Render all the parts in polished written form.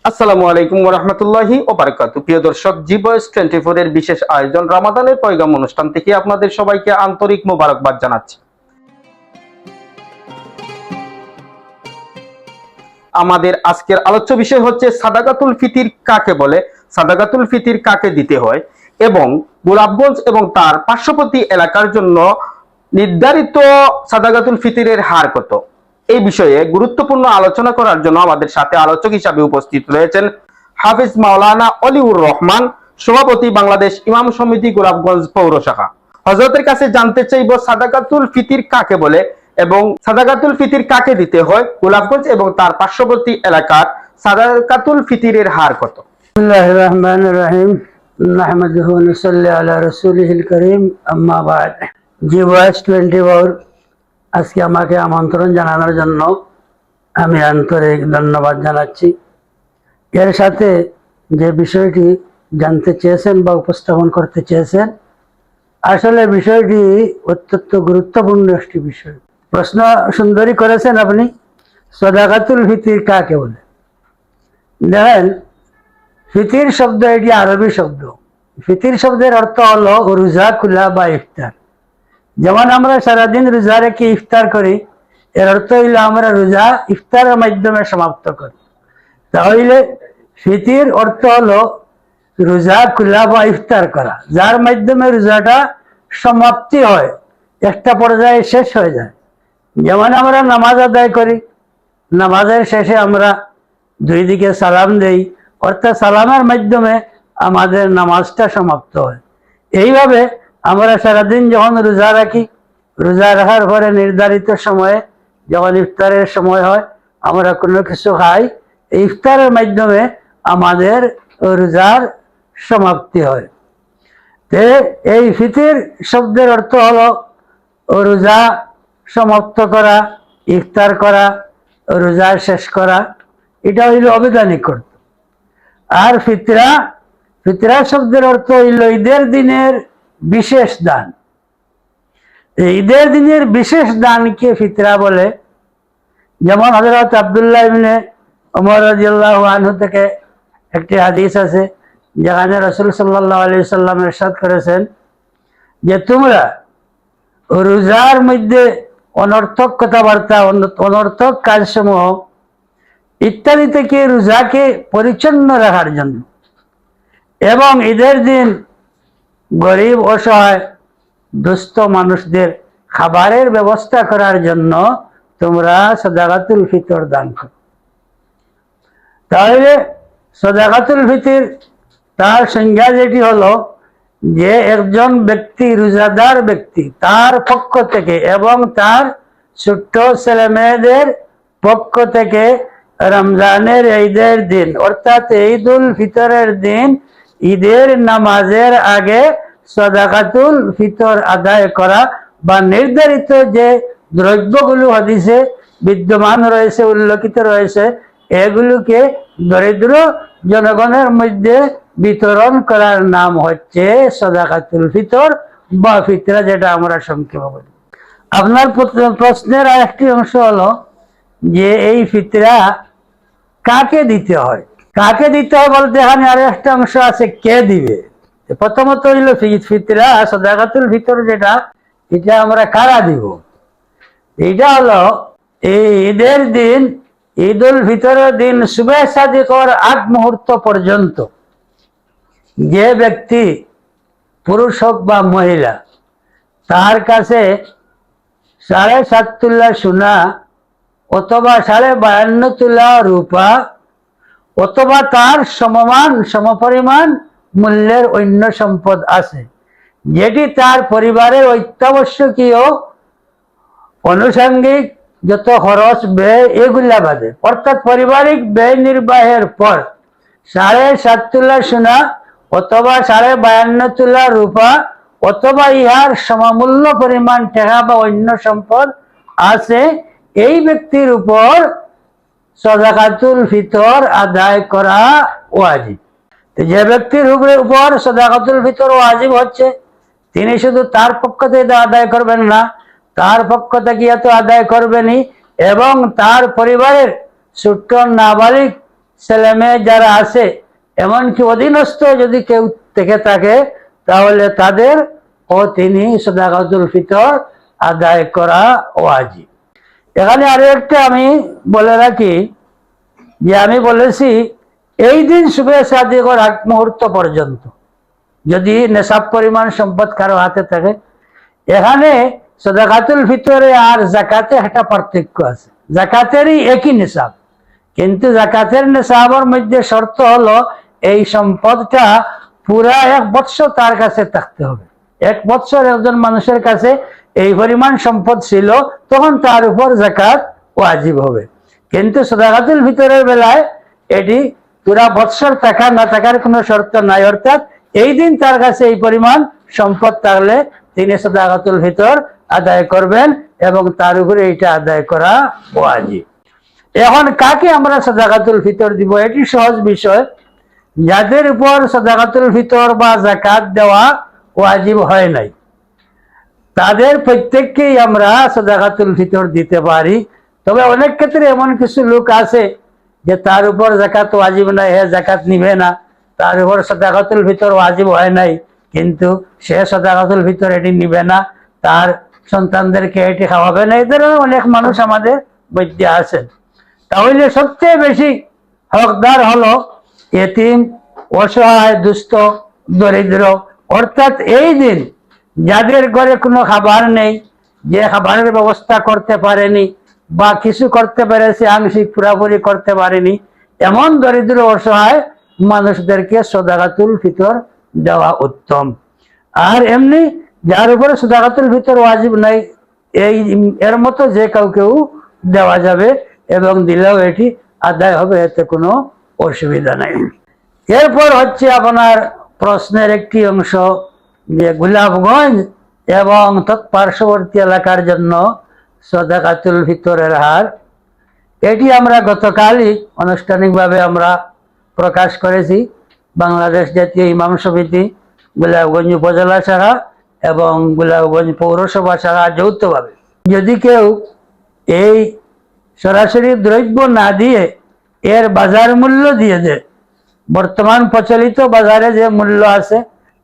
আসসালামু আলাইকুম ওয়া রাহমাতুল্লাহি ওয়া বারাকাতুহু। প্রিয় দর্শক, জি ভয়েস 24 এর বিশেষ আয়োজন রমাদানের পয়গাম অনুষ্ঠান থেকে আপনাদের সবাইকে আন্তরিক মোবারকবাদ জানাচ্ছি। আমাদের আজকের আলোচ্য বিষয় হচ্ছে সাদাকাতুল ফিতির কাকে বলে, সাদাকাতুল ফিতির কাকে দিতে হয় এবং গোলাপগঞ্জ এবং তার পার্শ্ববর্তী এলাকার জন্য নির্ধারিত সাদাকাতুল ফিতিরের হার কত। এই বিষয়ে গুরুত্বপূর্ণ আলোচনা করার জন্য আমাদের সাথে আলোচক হিসাবে উপস্থিত রয়েছেন হাফিজ মাওলানা অলিউর রহমান, সভাপতি বাংলাদেশ ইমাম সমিতি গোলাপগঞ্জ পৌর শাখা। হযরতের কাছে জানতে চাইব সাদাকাতুল ফিতির কাকে বলে এবং সাদাকাতুল ফিতির কাকে দিতে হয়, গোলাপগঞ্জ এবং তার পার্শ্ববর্তী এলাকার সাদাকাতুল ফিতিরের হার কত। বিসমিল্লাহির রহমানির রহিম। নাহমাদুহু ওয়া নুসাল্লি আলা রাসূলিহিল কারীম, আম্মা বা'দ। জি ভয়েস 24 আজকে আমাকে আমন্ত্রণ জানানোর জন্য আমি আন্তরিক ধন্যবাদ জানাচ্ছি। এর সাথে যে বিষয়টি জানতে চেয়েছেন বা উপস্থাপন করতে চেয়েছেন, আসলে বিষয়টি অত্যন্ত গুরুত্বপূর্ণ একটি বিষয়। প্রশ্ন সুন্দরী করেছেন আপনি। সাদাকাতুল ফিতির কাকে বলে? দেখেন, ফিতির শব্দ এটি আরবি শব্দ। ফিতির শব্দের অর্থ হলো রোজা খোলা বা ইফতার। যেমন আমরা সারাদিন রোজা রেখে ইফতার করি, এর অর্থ হইলো আমরা রোজা ইফতারের মাধ্যমে সমাপ্ত করি। তাহলে ফিতির অর্থ হলো রোজা খোলা বা ইফতার করা, যার মাধ্যমে রোজাটা সমাপ্তি হয়, একটা পর্যায়ে শেষ হয়ে যায়। যেমন আমরা নামাজ আদায় করি, নামাজের শেষে আমরা দুই দিকে সালাম দেই, অর্থাৎ সালামের মাধ্যমে আমাদের নামাজটা সমাপ্ত হয়। এইভাবে আমরা সারাদিন যখন রোজা রাখি, রোজা রাখার পরে নির্ধারিত সময়ে যখন ইফতারের সময় হয়, আমরা কোনো কিছু খাই, ইফতারের মাধ্যমে আমাদের রোজার সমাপ্তি হয়। তে এই ফিতির শব্দের অর্থ হলো রোজা সমাপ্ত করা, ইফতার করা, রোজা শেষ করা, এটা হইল অবিধানিক অর্থ। আর ফিতরা, ফিতরা শব্দের অর্থ হইল ঈদের দিনের বিশেষ দান। ঈদের দিনের বিশেষ দানকে ফিতরা বলে। যেমন হযরত আব্দুল্লাহ ইবনে ওমর রাদিয়াল্লাহু আনহু থেকে একটি হাদিস আছে, যেখানে রাসূল সাল্লাল্লাহু আলাইহি সাল্লাম ইরশাদ করেছেন যে তোমরা রোজার মধ্যে অনর্থক কথাবার্তা, অনর্থক কাজসমূহ ইত্যাদি থেকে রোজাকে পরিচ্ছন্ন রাখার জন্য এবং ঈদের দিন গরিব, অসহায়, দুস্থ মানুষদের খাবারের ব্যবস্থা করার জন্য তোমরা সাদাকাতুল ফিতর দান করো। তাহলে সাদাকাতুল ফিতর তার সংজ্ঞা যেটি হলো যে একজন ব্যক্তি, রোজাদার ব্যক্তি, তার পক্ষ থেকে এবং তার ছোট্ট ছেলে মেয়েদের পক্ষ থেকে রমজানের ঈদের দিন অর্থাৎ ঈদুল ফিতরের দিন ঈদের নামাজের আগে সাদাকাতুল ফিতর আদায় করা বা নির্ধারিত যে দ্রব্যগুলো হাদিসে বিদ্যমান রয়েছে, উল্লেখিত রয়েছে, এগুলোকে দরিদ্র জনগণের মধ্যে বিতরণ করার নাম হচ্ছে সাদাকাতুল ফিতর বা ফিতরা, যেটা আমরা সংক্ষেপে বলি। আপনার প্রশ্নের আরেকটি অংশ হলো যে এই ফিতরা কাকে দিতে হয়। কাকে দিতে হয় বলতে এখানে আরো একটা অংশ আছে, কে দিবে। প্রথমত হইল ফিতরা, সাদাকাতুল ফিতর যেটা, এটা আমরা কারা দিব। এটা হলো এই ঈদের দিন, ঈদুল ফিতরের দিন সুবহ সাদিকর আগ মুহূর্ত পর্যন্ত যে ব্যক্তি, পুরুষ হোক বা মহিলা, তার কাছে 7.5 তোলা সোনা অথবা 52.5 তোলা রূপা অথবা তার সমপরিমাণ মূল্যের অন্য সম্পদ আছে, যেটি তার পরিবারের অত্যাবশ্যকীয় আনুষঙ্গিক যত খরচ ব্যয় এগুলা বাদে, অর্থাৎ পারিবারিক ব্যয় নির্বাহের পর 7.5 তোলা সোনা অথবা 52.5 তোলা রূপা অথবা ইহার সমমূল্য পরিমাণ টাকা বা অন্য সম্পদ আছে, এই ব্যক্তির উপর সাদাকাতুল ফিতর আদায় করা ওয়াজিব। যে ব্যক্তির উপর সাদাকাতুল ফিতর ওয়াজিব হচ্ছে, তিনি শুধু তার পক্ষ থেকে আদায় করবেন না, তার পক্ষ থেকে তো আদায় করবেনই এবং তার পরিবারের ছোট্ট নাবালিক ছেলে মেয়ে যারা আছে, এমনকি অধীনস্থ যদি কেউ থেকে থাকে, তাহলে তাদের ও তিনি সাদাকাতুল ফিতর আদায় করা ওয়াজিব। এখানে আরো একটা আমি বলে রাখি যে আমি বলেছি এই দিন শুভে সাদিকর আগ মুহূর্ত পর্যন্ত যদি নেশাব পরিমাণ সম্পদ কারো হাতে থাকে, এখানে সাদাকাতুল ফিতরে আর জাকাতে একটা পার্থক্য আছে। জাকাতেরই একই নেশাব, কিন্তু জাকাতের নেশাবের মধ্যে শর্ত হলো এই সম্পদটা পুরা 1 বৎসর তার কাছে থাকতে হবে। 1 বৎসর একজন মানুষের কাছে এই পরিমাণ সম্পদ ছিল, তখন তার উপর জাকাত ওয়াজিব হবে। কিন্তু সাদাকাতুল ফিতরের বেলায় এটি পুরা বৎসর থাকা না থাকার কোনো শর্ত নাই, অর্থাৎ এই দিন তার কাছে এই পরিমাণ সম্পদ থাকলে তিনি সাদাকাতুল ফিতর আদায় করবেন এবং তার উপরে এইটা আদায় করা ওয়াজিব। এখন কাকে আমরা সাদাকাতুল ফিতর দিব? এটি সহজ বিষয়। যাদের উপর সাদাকাতুল ফিতর বা যাকাত দেওয়া ওয়াজিব হয় নাই, তাদের প্রত্যেককেই আমরা সাদাকাতুল ফিতর দিতে পারি। তবে অনেক ক্ষেত্রে এমন কিছু লোক আছে যে তার উপর যাকাত ওয়াজিব নাই, হে যাকাত নিবে না, তার উপর সাদাকাতুল ফিতর ওয়াজিব হয় নাই, কিন্তু সে সাদাকাতুল ফিতর এটি নিবে না, তার সন্তানদেরকে এটি খাওয়াবে না। এই ধরনের অনেক মানুষ আমাদের মধ্যে আছেন। তাহলে সবচেয়ে বেশি হকদার হলো এতিম, অসহায়, দুস্থ, দরিদ্র। অর্থাৎ এই দিন যাদের ঘরে কোনো খাবার নেই, যে খাবারের ব্যবস্থা করতে পারেনি বা কিছু করতে পেরেছে আংশিক পুরাপুরি করতে পারেনি, এমন দরিদ্র অসহায় মানুষদেরকে সাদাকাতুল ফিতর দেওয়া উত্তম। আর এমনি যার উপরে সাদাকাতুল ফিতর ওয়াজিব নাই, এর মতো যে কাউকেও দেওয়া যাবে এবং দিলেও এটি আদায় হবে, এতে কোনো অসুবিধা নাই। এরপর হচ্ছে আপনার প্রশ্নের একটি অংশ যে গোলাপগঞ্জ এবং তৎপার্শ্ববর্তী এলাকার জন্য সাদাকাতুল ফিতরের হার, এটি আমরা গতকালই আনুষ্ঠানিকভাবে আমরা প্রকাশ করেছি। বাংলাদেশ জাতীয় ইমাম সমিতি গোলাপগঞ্জ উপজেলা শাখা এবং গোলাপগঞ্জ পৌরসভা শাখা যৌথভাবে, যদি কেউ এই সরাসরি দ্রব্য না দিয়ে এর বাজার মূল্য দিয়ে দেয়, বর্তমান প্রচলিত বাজারে যে মূল্য আছে,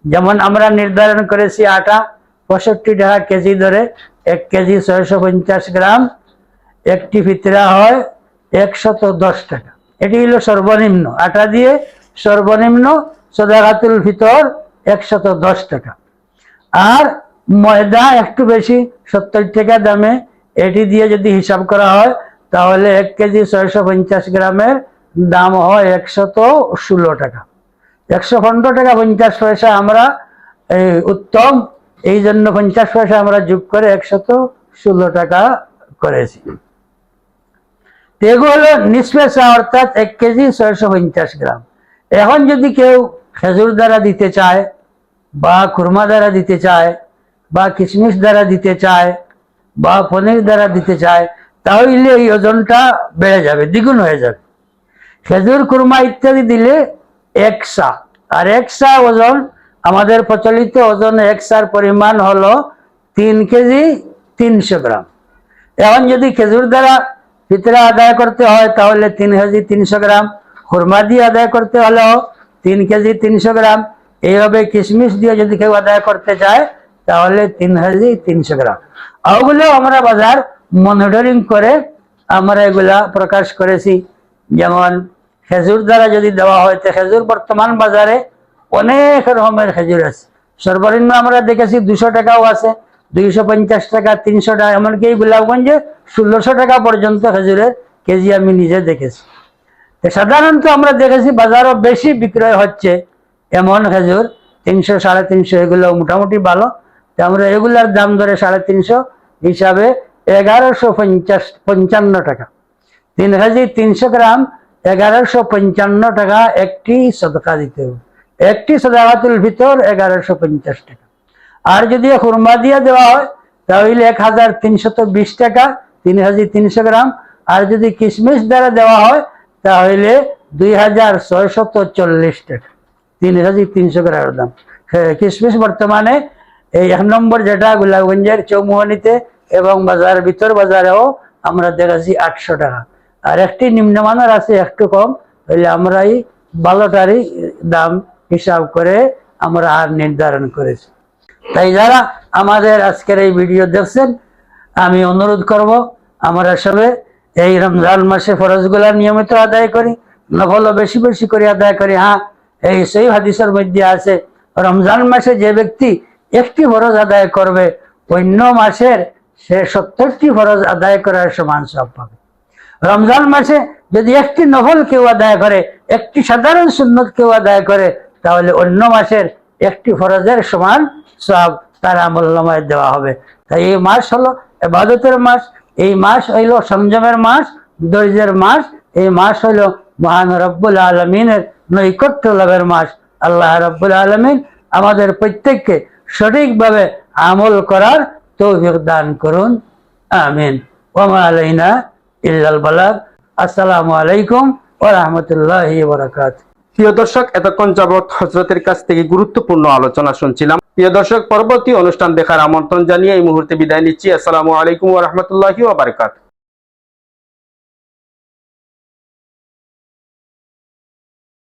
যেমন আমরা নির্ধারণ করেছি আটা 65 টাকা কেজি ধরে, 1 কেজি 650 গ্রাম, একটি ফিতরা হয় 110 টাকা। এটি হলো সর্বনিম্ন, আটা দিয়ে সর্বনিম্ন সাদাকাতুল ফিতর 110 টাকা। আর ময়দা একটু বেশি 70 টাকা দামে, এটি দিয়ে যদি হিসাব করা হয় তাহলে 1 কেজি 650 গ্রামের দাম হয় 116 টাকা। 115 টাকা 50 পয়সা আমরা উত্তম, এই জন্য 50 পয়সা আমরা যোগ করে 116 টাকা করেছি। এগুলো হলো নিষ্পেষা, অর্থাৎ 1 কেজি 650 গ্রাম। এখন যদি কেউ খেজুর দ্বারা দিতে চায় বা খুরমা দ্বারা দিতে চায় বা কিশমিশ দ্বারা দিতে চায় বা পনির দ্বারা দিতে চায়, তাহলে এই ওজনটা বেড়ে যাবে, দ্বিগুণ হয়ে যাবে। খেজুর, খুরমা ইত্যাদি দিলে 1 সা, আর 1 সা ওজন, আমাদের প্রচলিত ওজন 1 সার পরিমাণ হলো 3 কেজি 300 গ্রাম। এখন যদি খেজুর দ্বারা ফিতরা আদায় করতে হয় তাহলে 3 কেজি 300 গ্রাম, খুরমা দিয়ে আদায় করতে হলেও 3 কেজি 300 গ্রাম, এইভাবে কিশমিশ দিয়ে যদি কেউ আদায় করতে চায় তাহলে 3 কেজি 300 গ্রাম। ওগুলো আমরা বাজার মনিটরিং করে আমরা এগুলা প্রকাশ করেছি। যেমন খেজুর দ্বারা যদি দেওয়া হয়, তো খেজুর বর্তমান বাজারে অনেক রকমের খেজুর আছে। সর্বনিম্ন আমরা দেখেছি 200 টাকাও আছে, 250 টাকা, 300 টাকা, এমনকি এই গোলাপগঞ্জে 1600 টাকা পর্যন্ত খেজুরের কেজি আমি নিজে দেখেছি। সাধারণত আমরা দেখেছি বাজারও বেশি বিক্রয় হচ্ছে এমন খেজুর 300, 350, এগুলো মোটামুটি ভালো। তো আমরা এগুলার দাম ধরে 350 হিসাবে 1155 টাকা, 3 কেজি 300 গ্রাম 1155 টাকা একটি সদকা দিতে হবে। একটি সাদাকাতুল ফিতর 1150 টাকা। আর যদি খুরমা দিয়ে দেওয়া হয় তাহলে 1320 টাকা, 3 কেজি 300 গ্রাম। আর যদি কিশমিশ দ্বারা দেওয়া হয় তাহলে 2640 টাকা, 3 কেজি 300 গ্রামের দাম। কিশমিশ বর্তমানে এই 1 নম্বর যেটা গোলাপগঞ্জের চৌমুহনীতে এবং বাজার ভিতর বাজারেও আমরা দেখেছি 800 টাকা। আর একটি নিম্নমানের আছে একটু কম, তাহলে আমরাই ভালোটারই দাম হিসাব করে আমরা আর নির্ধারণ করেছি। তাই যারা আমাদের আজকের এই ভিডিও দেখছেন, আমি অনুরোধ করব আমরা সবে এই রমজান মাসে ফরজগুলা নিয়মিত আদায় করি, নফলও বেশি বেশি করে আদায় করি। হ্যাঁ, এই সেই হাদিসের মধ্যে আছে রমজান মাসে যে ব্যক্তি একটি ফরজ আদায় করবে অন্য মাসের সে 70টি ফরজ আদায় করার সমান সব পাবে। রমজান মাসে যদি একটি নফল কেউ আদায় করে, একটি সাধারণ সুন্নত কেউ আদায় করে, তাহলে অন্য মাসের একটি ফরজের সমান সব তার আমলনামায় দেওয়া হবে। তাই এই মাস হলো ইবাদতের মাস, এই মাস হইল সংযমের মাস, ধৈর্যের মাস, এই মাস হইল মহান রব্বুল আলমিনের নৈকট্য লাভের মাস। আল্লাহ রব্বুল আলমিন আমাদের প্রত্যেককে সঠিকভাবে আমল করার তৌফিক দান করুন, আমিন। ওয়া আলাইনা ইল্লাল বালাগ। আসসালামু আলাইকুম ওয়া রাহমাতুল্লাহি ওয়া বারাকাতুহু। প্রিয় দর্শক, এতক্ষণ যাবৎ হযরতের কাছ থেকে গুরুত্বপূর্ণ আলোচনা শুনছিলাম। প্রিয় দর্শক, পরবর্তী অনুষ্ঠান দেখার আমন্ত্রণ জানিয়ে এই মুহূর্তে বিদায় নিচ্ছি। আসসালামু আলাইকুম ওয়া রাহমাতুল্লাহি ওয়া বারাকাতুহু।